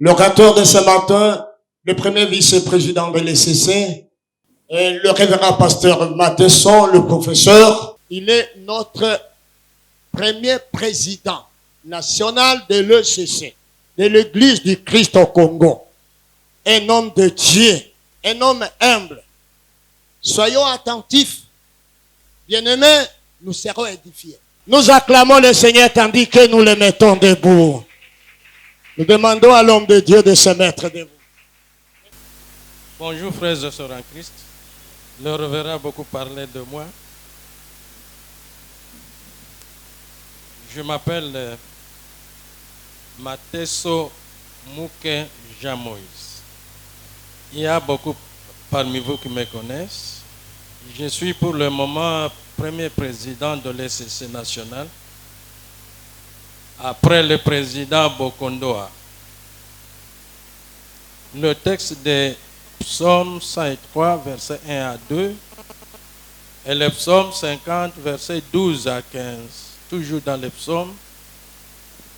L'orateur de ce matin, le premier vice-président de l'ECC, et le révérend pasteur Matheson, le professeur, il est notre premier président national de l'ECC, de l'Église du Christ au Congo. Un homme de Dieu, un homme humble. Soyons attentifs. Bien-aimés, nous serons édifiés. Nous acclamons le Seigneur tandis que nous le mettons debout. Nous demandons à l'homme de Dieu de se mettre debout. Bonjour frères et sœurs en Christ. Le révérend a beaucoup parlé de moi. Je m'appelle Matheson Mouké Jean-Moïse. Il y a beaucoup parmi vous qui me connaissent. Je suis pour le moment premier président de l'ECC national, après le président Bokondoa. Le texte de Psaume 103, versets 1 à 2, et le Psaume 50, versets 12 à 15. Toujours dans les psaumes.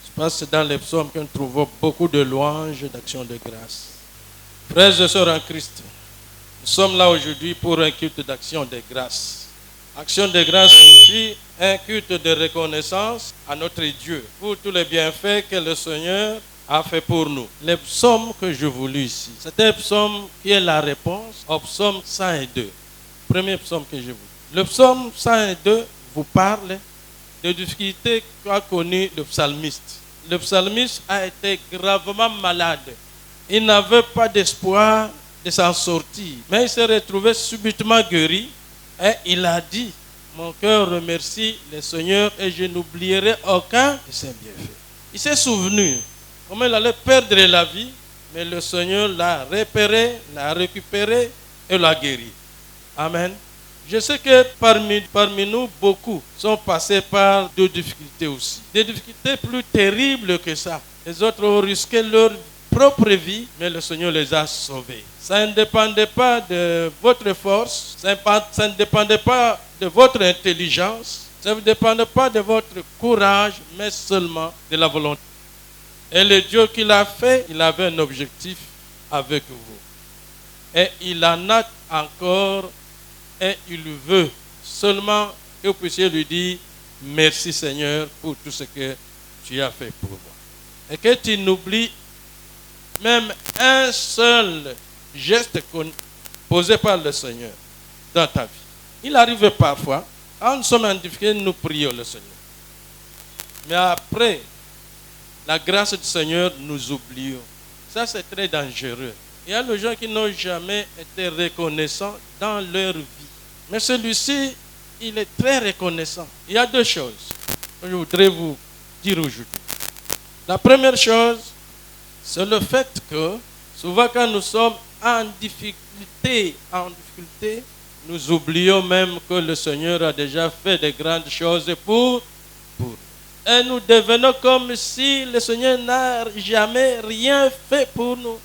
Je pense que c'est dans les psaumes que nous trouvons beaucoup de louanges et d'actions de grâce. Frères et sœurs en Christ, nous sommes là aujourd'hui pour un culte d'action de grâce. Action de grâce signifie un culte de reconnaissance à notre Dieu pour tous les bienfaits que le Seigneur a fait pour nous. Les psaumes que je vous lis ici, c'est un psaume qui est la réponse au psaume 102. Premier psaume que je vous lis. Le psaume 102 vous parle des difficultés qu'a connues le psalmiste. Le psalmiste a été gravement malade. Il n'avait pas d'espoir de s'en sortir. Mais il s'est retrouvé subitement guéri et il a dit, mon cœur remercie le Seigneur et je n'oublierai aucun de ses bienfaits. Il s'est souvenu comment il allait perdre la vie, mais le Seigneur l'a repéré, l'a récupéré et l'a guéri. Amen. Je sais que parmi nous, beaucoup sont passés par des difficultés aussi. Des difficultés plus terribles que ça. Les autres ont risqué leur propre vie, mais le Seigneur les a sauvés. Ça ne dépendait pas de votre force, ça ne dépendait pas de votre intelligence, ça ne dépendait pas de votre courage, mais seulement de la volonté. Et le Dieu qui l'a fait, il avait un objectif avec vous. Et il en a encore, et il veut seulement que vous puissiez lui dire merci Seigneur pour tout ce que tu as fait pour moi. Et que tu n'oublies même un seul geste posé par le Seigneur dans ta vie. Il arrive parfois, quand nous sommes en difficulté, nous prions le Seigneur. Mais après, la grâce du Seigneur, nous oublions. Ça, c'est très dangereux. Il y a des gens qui n'ont jamais été reconnaissants dans leur vie. Mais celui-ci, il est très reconnaissant. Il y a deux choses que je voudrais vous dire aujourd'hui. La première chose, c'est le fait que souvent quand nous sommes en difficulté, nous oublions même que le Seigneur a déjà fait de grandes choses pour nous. Et nous devenons comme si le Seigneur n'a jamais rien fait pour nous.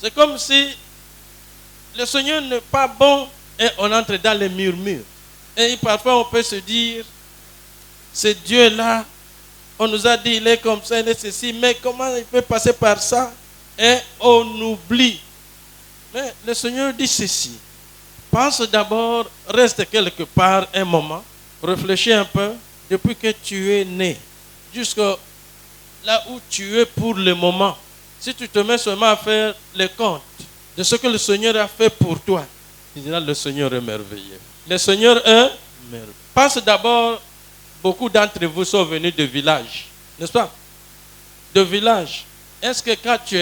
C'est comme si le Seigneur n'est pas bon et on entre dans les murmures. Et parfois on peut se dire, ce Dieu-là, on nous a dit il est comme ça, il est ceci, mais comment il peut passer par ça? Et on oublie. Mais le Seigneur dit ceci. Pense d'abord, reste quelque part un moment, réfléchis un peu, depuis que tu es né, jusqu'à là où tu es pour le moment. Si tu te mets seulement à faire le compte de ce que le Seigneur a fait pour toi, tu diras le Seigneur est merveilleux. Le Seigneur est merveilleux. Pense d'abord, beaucoup d'entre vous sont venus de villages, n'est-ce pas? De villages. Est-ce que quand tu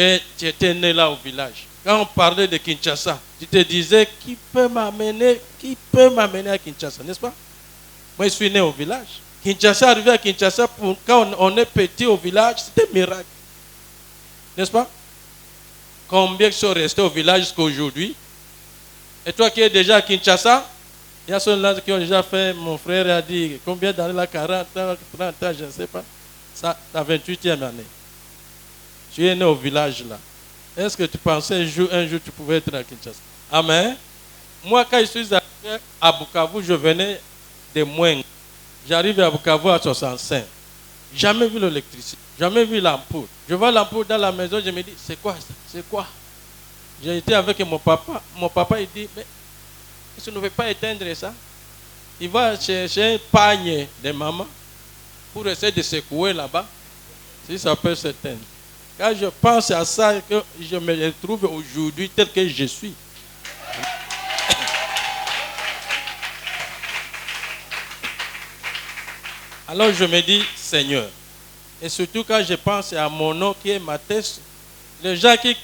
étais né là au village, quand on parlait de Kinshasa, tu te disais qui peut m'amener à Kinshasa, n'est-ce pas? Moi, je suis né au village. Kinshasa, arrivé à Kinshasa, quand on est petit au village, c'était un miracle. N'est-ce pas? Combien sont restés au village jusqu'à aujourd'hui? Et toi qui es déjà à Kinshasa, il y a ceux-là qui ont déjà fait, mon frère a dit, combien d'années là, 40 ans, 30 ans, je ne sais pas. Ça, la 28e année. Tu es né au village là. Est-ce que tu pensais un jour tu pouvais être à Kinshasa? Amen. Moi, quand je suis arrivé à Bukavu, je venais de Mwenga. J'arrive à Bukavu à 65. Jamais vu l'électricité, jamais vu l'ampoule. Je vois l'ampoule dans la maison, je me dis, c'est quoi ça? C'est quoi? J'ai été avec mon papa. Mon papa, il dit, mais est-ce qu'on ne veut pas éteindre ça? Il va chercher un panier de maman pour essayer de secouer là-bas, si ça peut s'éteindre. Quand je pense à ça, que je me retrouve aujourd'hui tel que je suis. Alors je me dis, Seigneur, et surtout quand je pense à mon nom qui est Matthieu, les gens qui...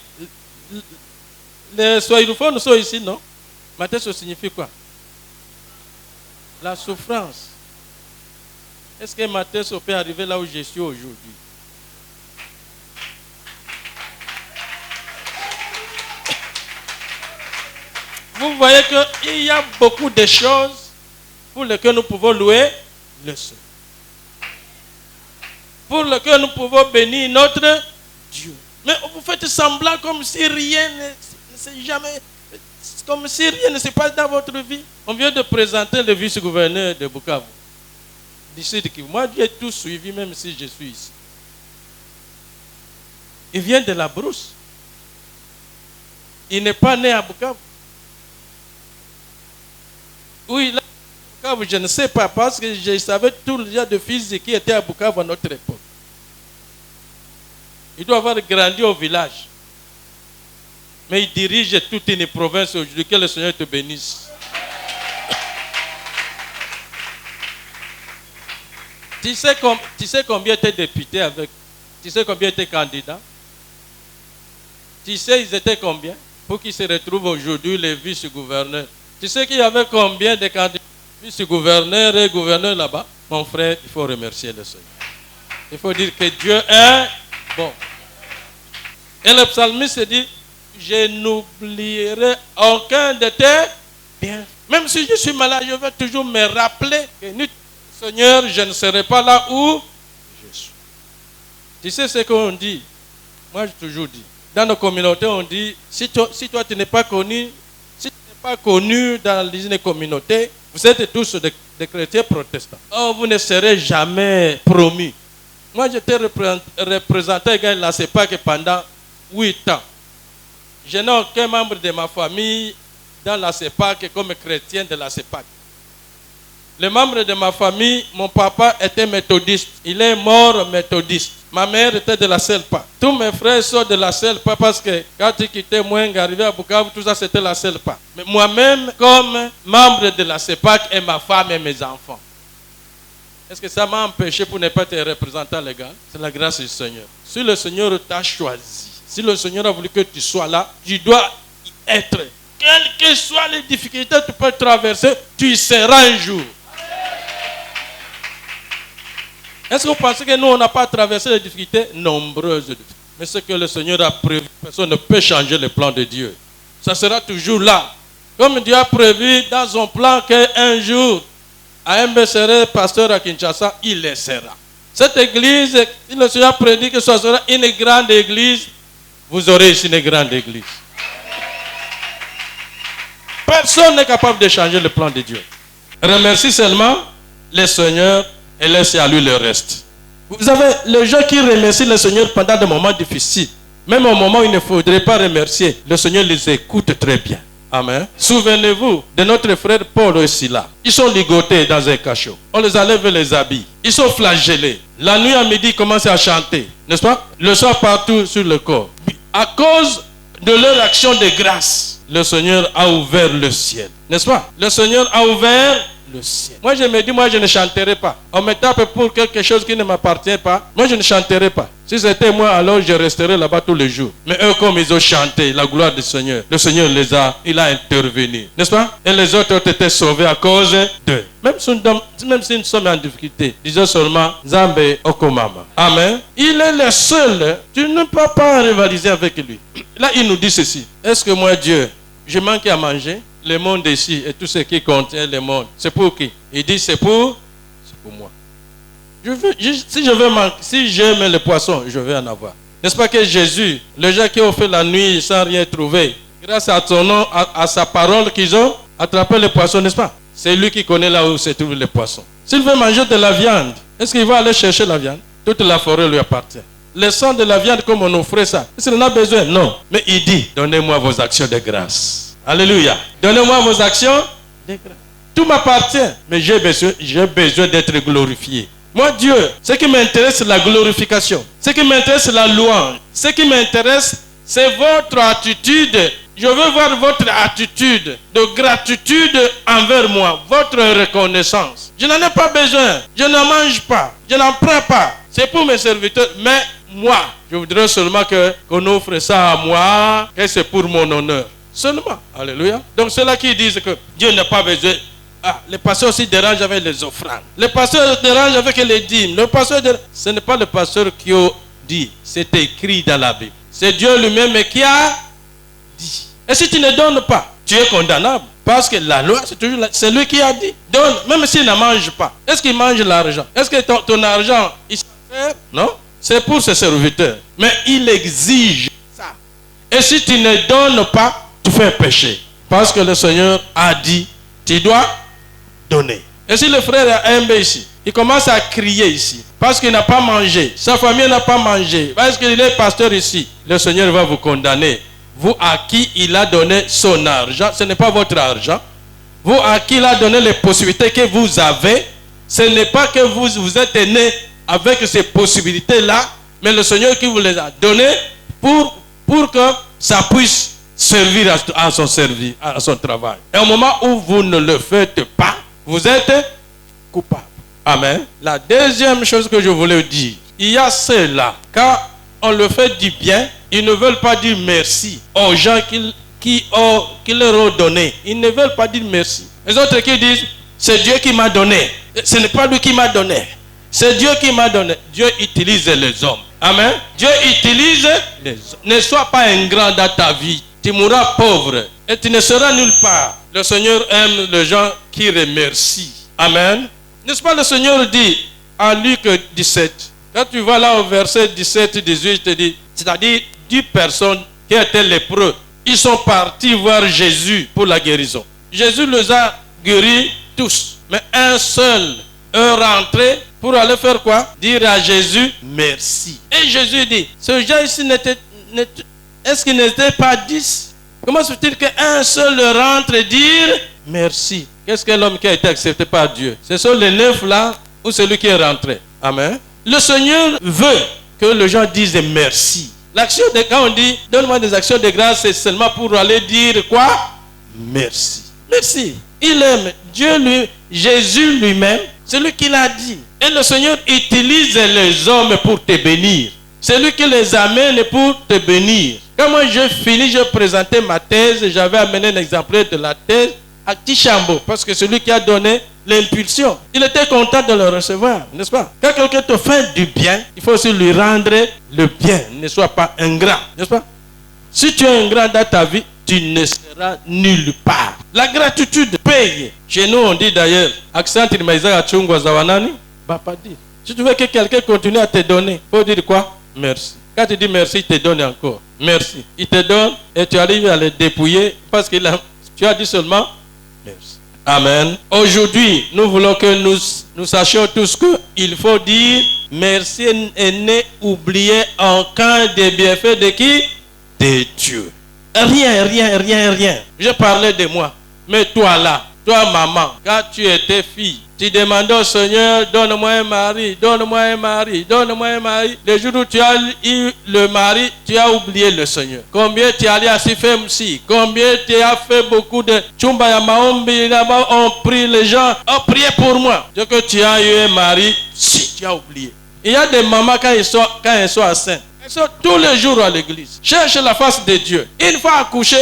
Les soyophones sont ici, non? Matthieu, ça signifie quoi? La souffrance. Est-ce que Matthieu peut arriver là où je suis aujourd'hui? Vous voyez qu'il y a beaucoup de choses pour lesquelles nous pouvons louer le Seigneur. Pour lesquelles nous pouvons bénir notre Dieu. Mais vous faites semblant comme si rien ne s'est jamais... Comme si rien ne se passe dans votre vie. On vient de présenter le vice-gouverneur de Bukavu. D'ici de Kivu. Moi, j'ai tout suivi, même si je suis ici. Il vient de la brousse. Il n'est pas né à Bukavu. Oui, là, à Bukavu, je ne sais pas, parce que je savais tous les gens de fils qui étaient à Bukavu à notre époque. Il doit avoir grandi au village. Mais il dirige toute une province aujourd'hui. Que le Seigneur te bénisse. Tu sais combien étaient députés avec? Tu sais combien étaient candidats? Tu sais ils étaient combien? Pour qu'ils se retrouvent aujourd'hui les vice-gouverneurs. Tu sais qu'il y avait combien de candidats, vice-gouverneurs et gouverneurs là-bas? Mon frère, il faut remercier le Seigneur. Il faut dire que Dieu est bon. Et le psalmiste dit, je n'oublierai aucun de tes bienfaits. Même si je suis malade, je vais toujours me rappeler que Seigneur, je ne serai pas là où je suis. Tu sais ce qu'on dit? Moi, j'ai toujours dit. Dans nos communautés, on dit, si toi tu n'es pas connu, si tu n'es pas connu dans les communautés, vous êtes tous des chrétiens protestants. Oh, vous ne serez jamais promus. Moi, j'étais représentant à la CEPAC pendant 8 ans. Je n'ai aucun membre de ma famille dans la CEPAC comme chrétien de la CEPAC. Les membres de ma famille, mon papa était méthodiste. Il est mort méthodiste. Ma mère était de la CELPA. Tous mes frères sont de la CELPA parce que quand ils quittaient Mwengue, arrivé à Bukavu, tout ça c'était la CELPA. Mais moi-même, comme membre de la CEPAC, et ma femme et mes enfants. Est-ce que ça m'a empêché pour ne pas être représentant légal? C'est la grâce du Seigneur. Si le Seigneur t'a choisi, si le Seigneur a voulu que tu sois là, tu dois y être. Quelles que soient les difficultés que tu peux traverser, tu y seras un jour. Est-ce que vous pensez que nous, on n'a pas traversé les difficultés? Nombreuses. Mais ce que le Seigneur a prévu, personne ne peut changer le plan de Dieu. Ça sera toujours là. Comme Dieu a prévu dans son plan qu'un jour, AMB serait pasteur à Kinshasa, il le sera. Cette église, si le Seigneur prédit que ce sera une grande église, vous aurez ici une grande église. Personne n'est capable de changer le plan de Dieu. Remercie seulement le Seigneur et laisse à lui le reste. Vous avez les gens qui remercient le Seigneur pendant des moments difficiles. Même au moment où il ne faudrait pas remercier, le Seigneur les écoute très bien. Amen. Souvenez-vous de notre frère Paul et Silas. Ils sont ligotés dans un cachot. On les enlève les habits. Ils sont flagellés. La nuit à midi, ils commencent à chanter. N'est-ce pas? Le soir partout sur le corps. À cause de leur action de grâce, le Seigneur a ouvert le ciel. N'est-ce pas? Le Seigneur a ouvert le ciel. Moi, je me dis, moi, je ne chanterai pas. On me tape pour quelque chose qui ne m'appartient pas. Moi, je ne chanterai pas. Si c'était moi, alors je resterai là-bas tous les jours. Mais eux, comme ils ont chanté la gloire du Seigneur, le Seigneur il a intervenu. N'est-ce pas? Et les autres ont été sauvés à cause d'eux. Même si nous sommes en difficulté, disons seulement, Zambe Okomama. Amen. Il est le seul. Tu ne peux pas rivaliser avec lui. Là, il nous dit ceci. Est-ce que moi, Dieu, je manque à manger? Le monde ici et tout ce qui contient le monde, c'est pour qui? Il dit c'est pour moi. Si j'aime le poisson, je vais en avoir. N'est-ce pas que Jésus, les gens qui ont fait la nuit sans rien trouver, grâce à son nom, à sa parole qu'ils ont attrapé le poisson, n'est-ce pas? C'est lui qui connaît là où se trouvent les poissons. S'il veut manger de la viande, est-ce qu'il va aller chercher la viande? toute la forêt lui appartient. Le sang de la viande comme on offrait ça, est-ce qu'il en a besoin? Non. Mais il dit, donnez-moi vos actions de grâce. Alléluia. Donnez-moi vos actions de grâce. Tout m'appartient, mais j'ai besoin d'être glorifié. Moi, Dieu, ce qui m'intéresse, c'est la glorification. Ce qui m'intéresse, c'est la louange. Ce qui m'intéresse, c'est votre attitude. Je veux voir votre attitude de gratitude envers moi, votre reconnaissance. Je n'en ai pas besoin. Je n'en mange pas. Je n'en prends pas. C'est pour mes serviteurs. Mais moi, je voudrais seulement qu'on offre ça à moi, et c'est pour mon honneur. Seulement. Alléluia. Donc, ceux-là qui disent que Dieu n'a pas besoin. Ah, les pasteurs aussi dérangent avec les offrandes. Les pasteurs dérangent avec les dîmes. Le pasteur ce n'est pas le pasteur qui a dit. C'est écrit dans la Bible. C'est Dieu lui-même qui a dit. Et si tu ne donnes pas, tu es condamnable. Parce que la loi, c'est lui qui a dit. Donne, même s'il ne mange pas. Est-ce qu'il mange l'argent? Est-ce que ton argent, il sert? Non. C'est pour ses serviteurs. Mais il exige ça. Et si tu ne donnes pas, tu fais un péché. Parce que le Seigneur a dit, tu dois donner. Et si le frère est aimé ici, il commence à crier ici, parce qu'il n'a pas mangé, sa famille n'a pas mangé, parce qu'il est pasteur ici, le Seigneur va vous condamner. Vous à qui il a donné son argent, ce n'est pas votre argent. Vous à qui il a donné les possibilités que vous avez, ce n'est pas que vous êtes né avec ces possibilités-là, mais le Seigneur qui vous les a données pour que ça puisse servir à son travail. Et au moment où vous ne le faites pas, vous êtes coupable. Amen. La deuxième chose que je voulais dire, il y a ceux-là, quand on le fait du bien, ils ne veulent pas dire merci aux gens qui leur ont donné. Ils ne veulent pas dire merci. Les autres qui disent, c'est Dieu qui m'a donné. Ce n'est pas lui qui m'a donné. C'est Dieu qui m'a donné. Dieu utilise les hommes. Amen. Dieu utilise les hommes. Ne sois pas ingrat dans ta vie. Tu mourras pauvre et tu ne seras nulle part. Le Seigneur aime les gens qui remercient. Amen. N'est-ce pas, le Seigneur dit à Luc 17, quand tu vas là au verset 17-18, il te dit, c'est-à-dire 10 personnes qui étaient lépreux, ils sont partis voir Jésus pour la guérison. Jésus les a guéris tous, mais un seul est rentré pour aller faire quoi? Dire à Jésus merci. Et Jésus dit, ce gens ici est-ce qu'ils n'étaient pas 10? Comment se fait-il qu'un seul rentre et dire merci? Qu'est-ce que l'homme qui a été accepté par Dieu? Ce sont les 9 là ou celui qui est rentré? Amen. Le Seigneur veut que les gens disent merci. L'action de quand on dit donne-moi des actions de grâce, c'est seulement pour aller dire quoi? Merci. Merci. Il aime Dieu Jésus lui-même, c'est lui qui l'a dit. Et le Seigneur utilise les hommes pour te bénir. C'est lui qui les amène pour te bénir. Quand moi j'ai fini, j'ai présenté ma thèse, j'avais amené un exemplaire de la thèse à Tichambo, parce que celui qui a donné l'impulsion, il était content de le recevoir, n'est-ce pas? Quand quelqu'un te fait du bien, il faut aussi lui rendre le bien. Ne sois pas ingrat, n'est-ce pas? Si tu es ingrat dans ta vie, tu ne seras nulle part. La gratitude paye. Chez nous, on dit d'ailleurs, accent ilmaiza chungwa zawanani, bah pas dire. Si tu veux que quelqu'un continue à te donner, il faut dire quoi? Merci. Quand tu dis merci, il te donne encore. Merci. Il te donne et tu arrives à le dépouiller parce que tu as dit seulement merci. Amen. Aujourd'hui, nous voulons que nous sachions tous qu'il faut dire merci et ne oublier aucun des bienfaits de qui? De Dieu. Rien. Je parlais de moi. Mais toi là, toi maman, quand tu étais fille, tu demandais au Seigneur, donne-moi un mari, donne-moi un mari, donne-moi un mari. Le jour où tu as eu le mari, tu as oublié le Seigneur. Combien tu es allé à Sifemsi, combien tu as fait beaucoup de Chumba ya Maombi, là-bas on prie les gens, oh priez pour moi. Dès que tu as eu un mari, si tu as oublié. Il y a des mamans quand elles sont enceintes, elles sont tous les jours à l'église. Cherche la face de Dieu. Une fois accouché,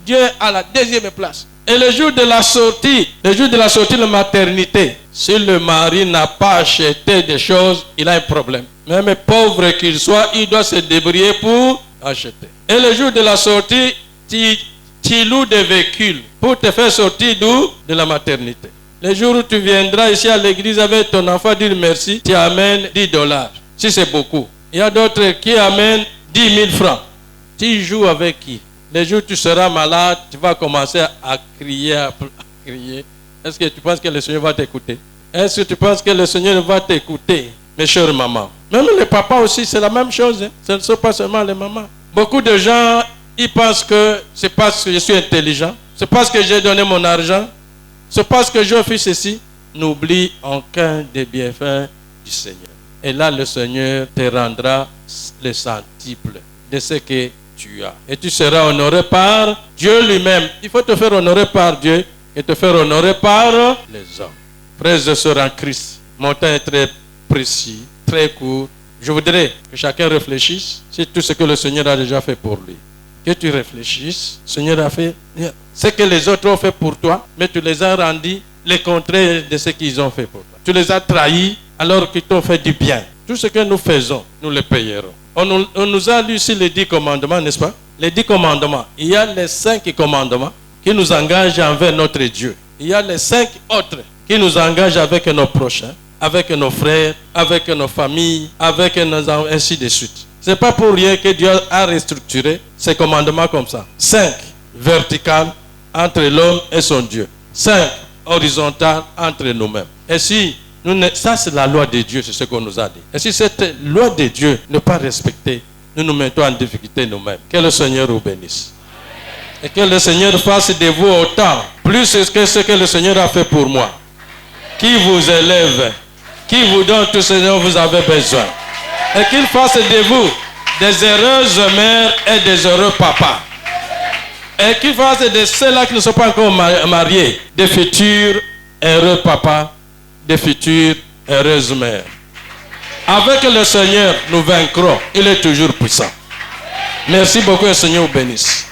Dieu est à la deuxième place. Et le jour de la sortie de maternité, si le mari n'a pas acheté des choses, il a un problème. Même pauvre qu'il soit, il doit se débrouiller pour acheter. Et le jour de la sortie, tu loues des véhicules pour te faire sortir d'où? De la maternité. Le jour où tu viendras ici à l'église avec ton enfant dire merci, tu amènes $10. Si c'est beaucoup. Il y a d'autres qui amènent 10 000 francs. Tu joues avec qui? Les jours où tu seras malade, tu vas commencer à crier, à crier. Est-ce que tu penses que le Seigneur va t'écouter? Est-ce que tu penses que le Seigneur va t'écouter? mes chères mamans. Même les papas aussi, c'est la même chose. Hein. Ce ne sont pas seulement les mamans. Beaucoup de gens, ils pensent que c'est parce que je suis intelligent, c'est parce que j'ai donné mon argent, c'est parce que j'ai fait ceci. N'oublie aucun des bienfaits du Seigneur. Et là, le Seigneur te rendra le centuple de ce que tu as. Et tu seras honoré par Dieu lui-même. Il faut te faire honorer par Dieu et te faire honorer par les hommes. Frères et sœurs en Christ, mon temps est très précis, très court. Je voudrais que chacun réfléchisse sur tout ce que le Seigneur a déjà fait pour lui. Que tu réfléchisses. Le Seigneur a fait ce que les autres ont fait pour toi, mais tu les as rendus les contraires de ce qu'ils ont fait pour toi. Tu les as trahis alors qu'ils t'ont fait du bien. Tout ce que nous faisons, nous le payerons. On nous a lu sur les 10 commandements, n'est-ce pas? Les 10 commandements. Il y a les 5 commandements qui nous engagent envers notre Dieu. Il y a les 5 autres qui nous engagent avec nos prochains, avec nos frères, avec nos familles, avec nos enfants, ainsi de suite. Ce n'est pas pour rien que Dieu a restructuré ces commandements comme ça. 5 verticales entre l'homme et son Dieu. 5 horizontales entre nous-mêmes. Et si ça c'est la loi de Dieu, c'est ce qu'on nous a dit. Et si cette loi de Dieu n'est pas respectée, nous nous mettons en difficulté nous-mêmes. Que le Seigneur vous bénisse. Et que le Seigneur fasse de vous autant, plus que ce que le Seigneur a fait pour moi. Qui vous élève, qui vous donne tout ce dont vous avez besoin. Et qu'il fasse de vous des heureuses mères et des heureux papas. Et qu'il fasse de ceux-là qui ne sont pas encore mariés, des futurs heureux papas, des futures heureuses mères. Avec le Seigneur, nous vaincrons. Il est toujours puissant. Merci beaucoup et le Seigneur vous bénisse.